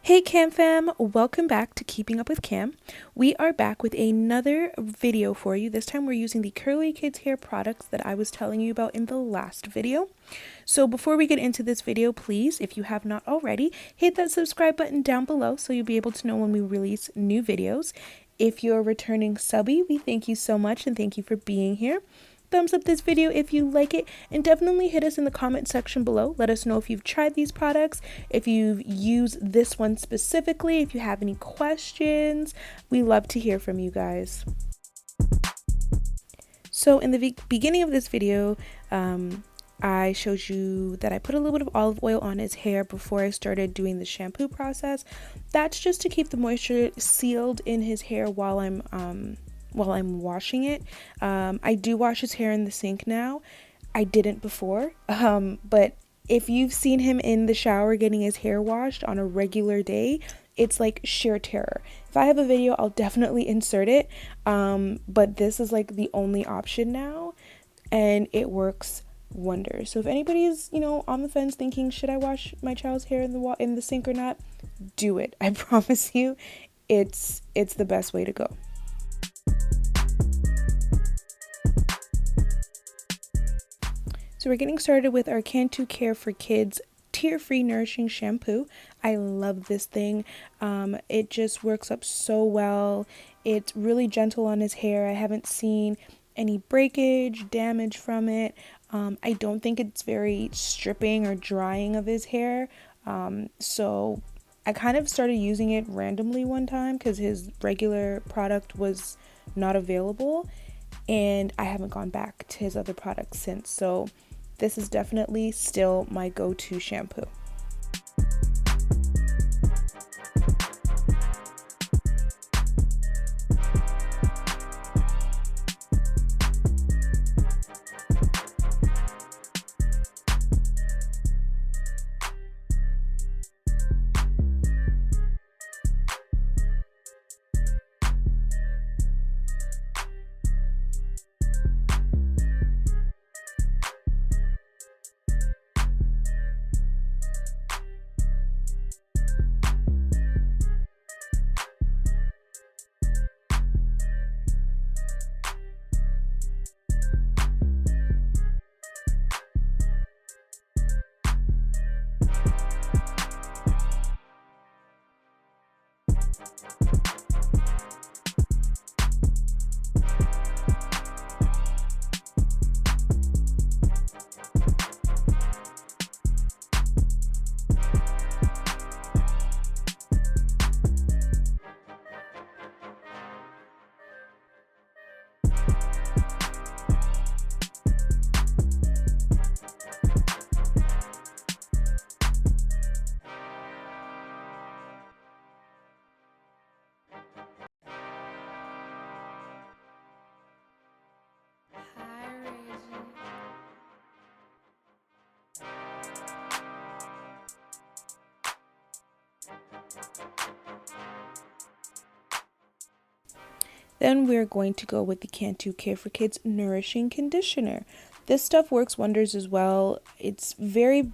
Hey Cam fam, welcome back to Keeping Up with Cam. We are back with another video for you. This time we're using the CurlyKids hair products that I was telling you about in the last video. So before we get into this video, please, if you have not already, hit that subscribe button down below so you'll be able to know when we release new videos. If you're a returning subby, we thank you so much and thank you for being here. Thumbs up this video if you like it, and definitely hit us in the comment section below. Let us know if you've tried these products, if you've used this one specifically, if you have any questions. We love to hear from you guys. So in the beginning of this video, I showed you that I put a little bit of olive oil on his hair before I started doing the shampoo process. That's just to keep the moisture sealed in his hair while I'm washing it. I do wash his hair in the sink now. I didn't before, but if you've seen him in the shower getting his hair washed on a regular day, it's like sheer terror. If I have a video, I'll definitely insert it, but this is like the only option now, and it works wonders. So if anybody's, on the fence thinking, should I wash my child's hair in the sink or not, do it. I promise you, it's the best way to go. So we're getting started with our Cantu Care for Kids tear-free nourishing shampoo. I love this thing. It just works up so well. It's really gentle on his hair. I haven't seen any breakage, damage from it. I don't think it's very stripping or drying of his hair. So I kind of started using it randomly one time because his regular product was not available, and I haven't gone back to his other products since. So this is definitely still my go-to shampoo. Then we're going to go with the Cantu Care for Kids Nourishing Conditioner. This stuff works wonders as well. It's very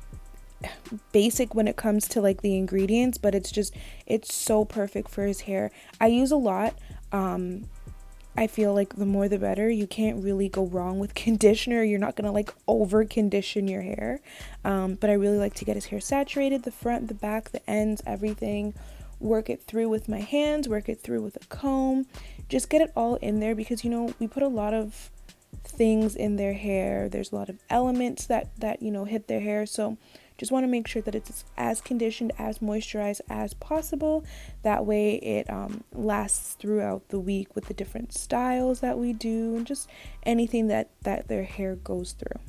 basic when it comes to like the ingredients, but it's so perfect for his hair. I use a lot. I feel like the more the better. You can't really go wrong with conditioner. You're not gonna like over condition your hair. But I really like to get his hair saturated, the front, the back, the ends, everything. Work it through with my hands, work it through with a comb. Just get it all in there because we put a lot of things in their hair. There's a lot of elements that hit their hair. So just want to make sure that it's as conditioned, as moisturized as possible. That way it lasts throughout the week with the different styles that we do and just anything that their hair goes through.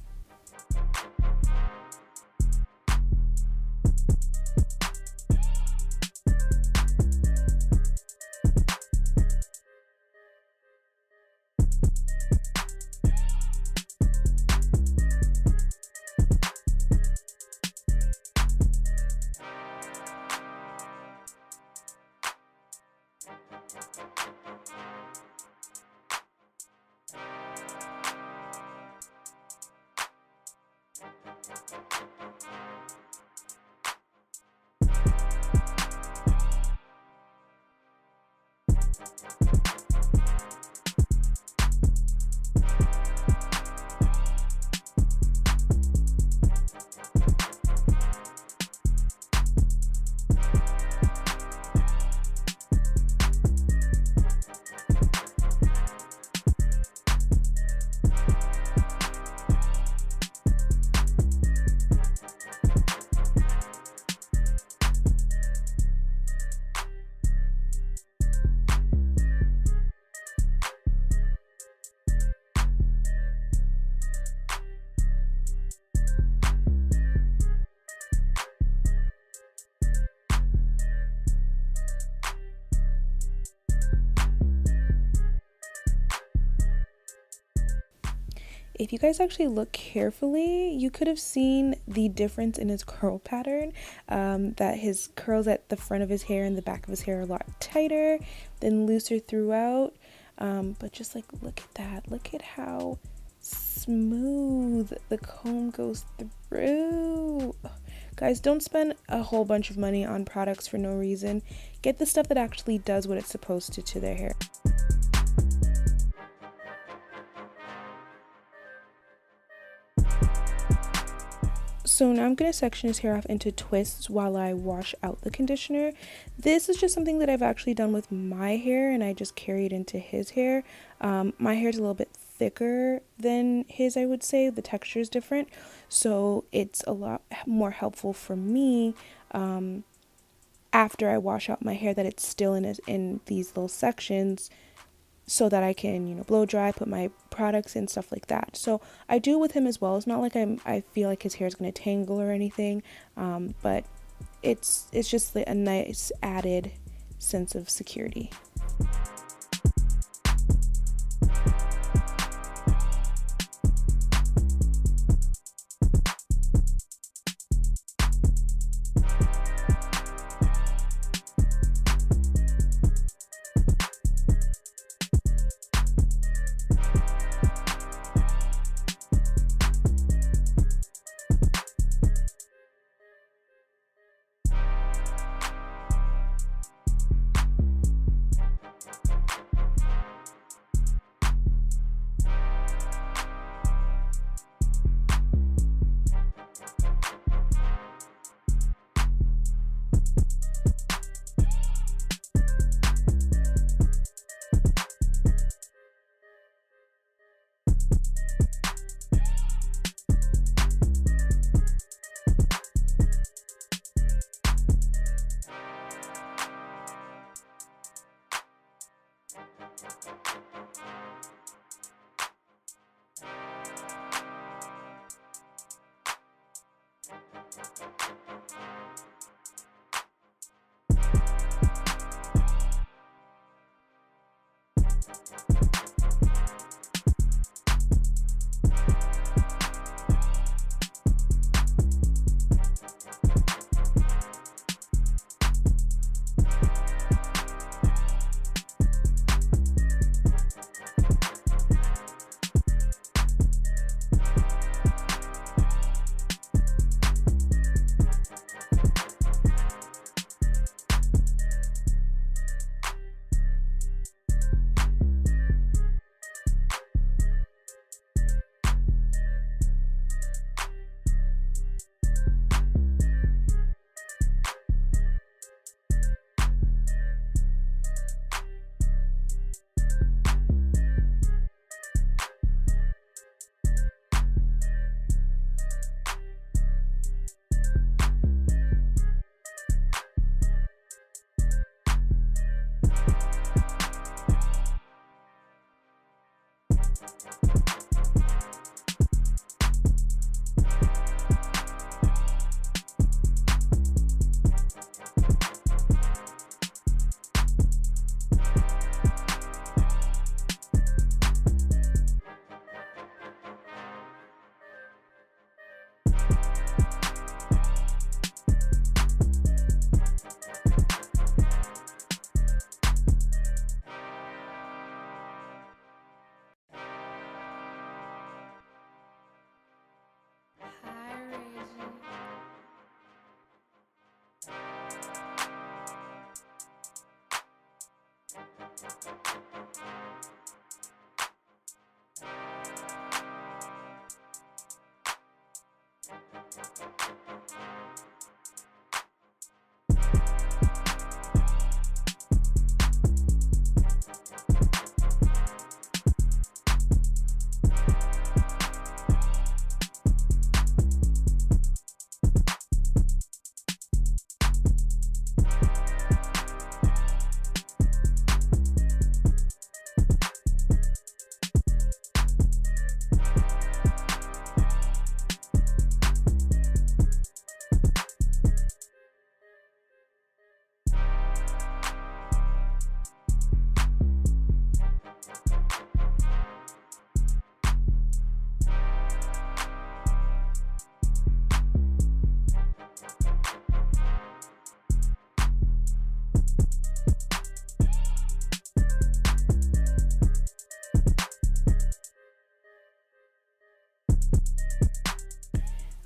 if you guys actually look carefully, you could have seen the difference in his curl pattern, that his curls at the front of his hair and the back of his hair are a lot tighter, then looser throughout. But just like, look at that. Look at how smooth the comb goes through. Guys, don't spend a whole bunch of money on products for no reason. Get the stuff that actually does what it's supposed to their hair. So now I'm going to section his hair off into twists while I wash out the conditioner. This is just something that I've actually done with my hair, and I just carry it into his hair. My hair is a little bit thicker than his, I would say. The texture is different, so it's a lot more helpful for me after I wash out my hair that it's still in these little sections, so that I can, blow dry, put my products in, stuff like that. So I do with him as well. It's not like I feel like his hair is going to tangle or anything, but it's just a nice added sense of security.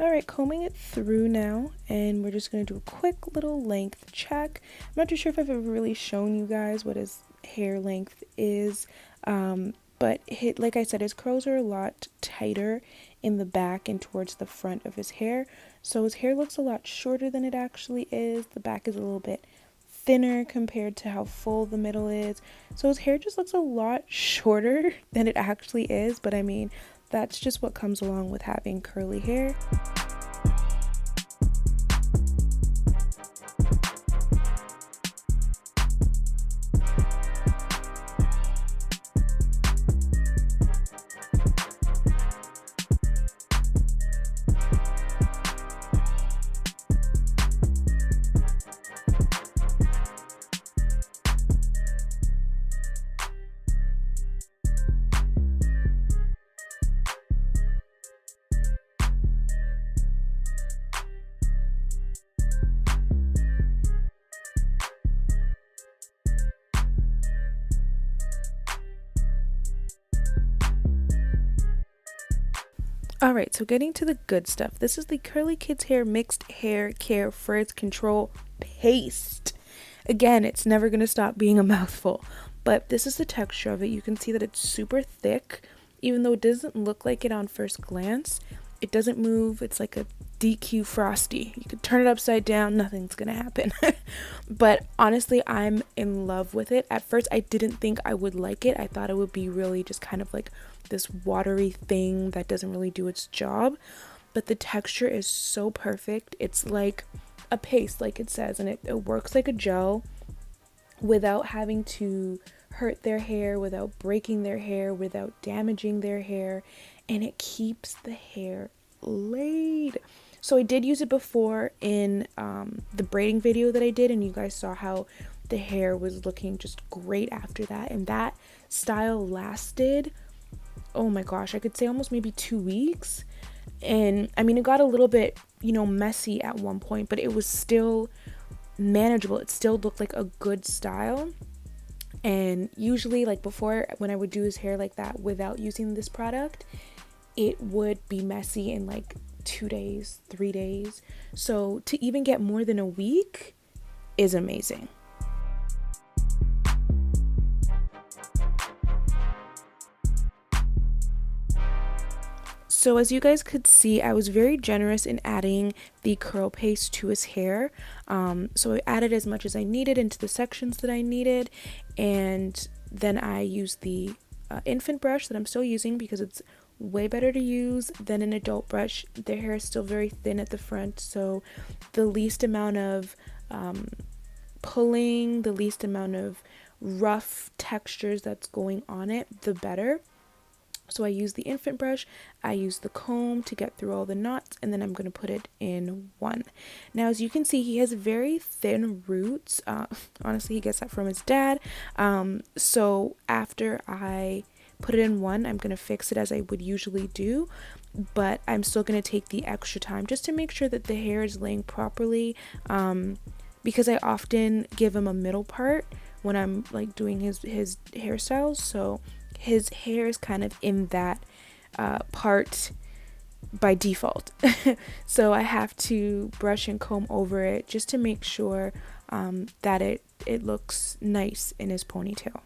Alright, combing it through now, and we're just going to do a quick little length check. I'm not too sure if I've ever really shown you guys what his hair length is, but like I said, his curls are a lot tighter in the back and towards the front of his hair, so his hair looks a lot shorter than it actually is. The back is a little bit thinner compared to how full the middle is, so his hair just looks a lot shorter than it actually is, but I mean, that's just what comes along with having curly hair. Alright, so getting to the good stuff. This is the CurlyKids Hair Mixed Hair Care Frizz Control Paste. Again, it's never going to stop being a mouthful, but this is the texture of it. You can see that it's super thick, even though it doesn't look like it on first glance. It doesn't move. It's like a DQ Frosty. You could turn it upside down, nothing's gonna happen. But honestly, I'm in love with it. At first, I didn't think I would like it. I thought it would be really just kind of like this watery thing that doesn't really do its job. But the texture is so perfect. It's like a paste, like it says, and it works like a gel without having to hurt their hair, without breaking their hair, without damaging their hair, and it keeps the hair laid. So I did use it before in the braiding video that I did, and you guys saw how the hair was looking just great after that, and that style lasted, oh my gosh, I could say almost maybe 2 weeks. And I mean, it got a little bit, messy at one point, but it was still manageable. It still looked like a good style. And usually, like before, when I would do his hair like that without using this product, it would be messy in like 2 days, 3 days. So to even get more than a week is amazing. So as you guys could see, I was very generous in adding the curl paste to his hair. So I added as much as I needed into the sections that I needed, and then I used the infant brush that I'm still using because it's way better to use than an adult brush. Their hair is still very thin at the front, so the least amount of pulling, the least amount of rough textures that's going on it, the better. So I use the infant brush, I use the comb to get through all the knots, and then I'm going to put it in one. Now, as you can see, he has very thin roots. Honestly, he gets that from his dad. So after I put it in one, I'm going to fix it as I would usually do, but I'm still going to take the extra time just to make sure that the hair is laying properly, because I often give him a middle part when I'm like doing his hairstyles, so his hair is kind of in that part by default. So I have to brush and comb over it just to make sure that it looks nice in his ponytail.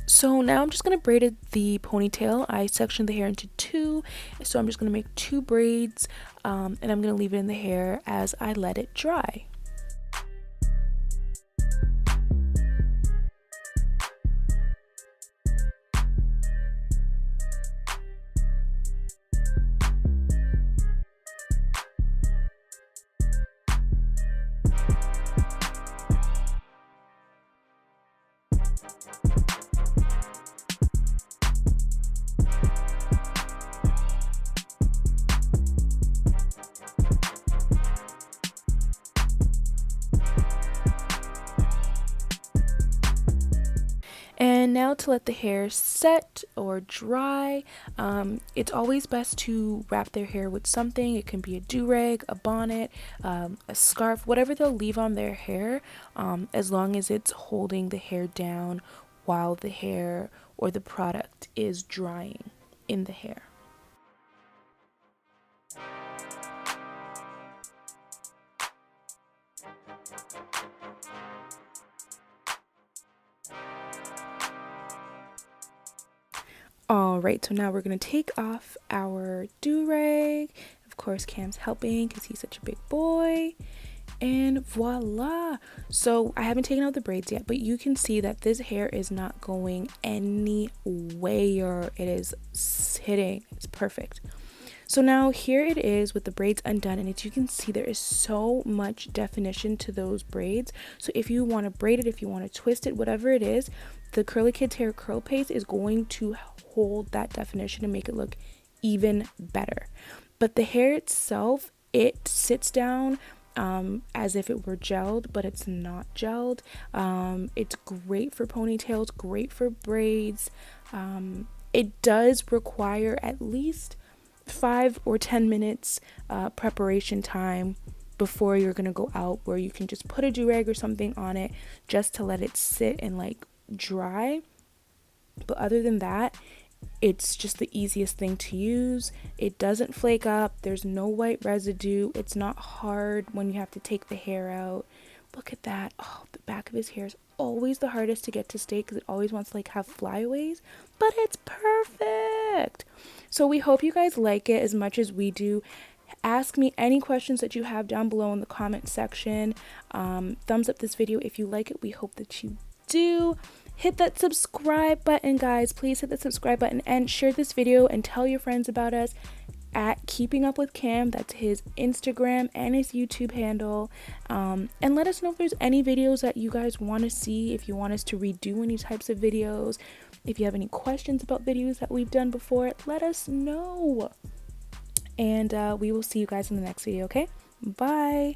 So now I'm just going to braid the ponytail. I sectioned the hair into two, so I'm just going to make 2 braids, and I'm going to leave it in the hair as I let it dry. And now to let the hair set or dry, it's always best to wrap their hair with something. It can be a do-rag, a bonnet, a scarf, whatever they'll leave on their hair, as long as it's holding the hair down while the hair or the product is drying in the hair. All right, so now we're going to take off our do-rag. Of course, Cam's helping because he's such a big boy. And voila. So I haven't taken out the braids yet, but you can see that this hair is not going anywhere. It is sitting. It's perfect. So now here it is with the braids undone, and as you can see, there is so much definition to those braids. So if you want to braid it, if you want to twist it, whatever it is, the CurlyKids Hair Curl Paste is going to hold that definition and make it look even better. But the hair itself, it sits down as if it were gelled, but it's not gelled. It's great for ponytails, great for braids. It does require at least 5 or 10 minutes preparation time before you're gonna go out, where you can just put a do-rag or something on it just to let it sit and like dry. But other than that, it's just the easiest thing to use. It doesn't flake up. There's no white residue. It's not hard when you have to take the hair out. Look at that. Oh, the back of his hair is always the hardest to get to stay because it always wants to like have flyaways, but it's perfect. So we hope you guys like it as much as we do. Ask me any questions that you have down below in the comment section. Thumbs up this video if you like it. We hope that you do. Hit that subscribe button, guys. Please hit the subscribe button and share this video and tell your friends about us at Keeping Up with Cam. That's his Instagram and his YouTube handle. And let us know if there's any videos that you guys want to see, if you want us to redo any types of videos. If you have any questions about videos that we've done before, let us know. And we will see you guys in the next video, okay? Bye.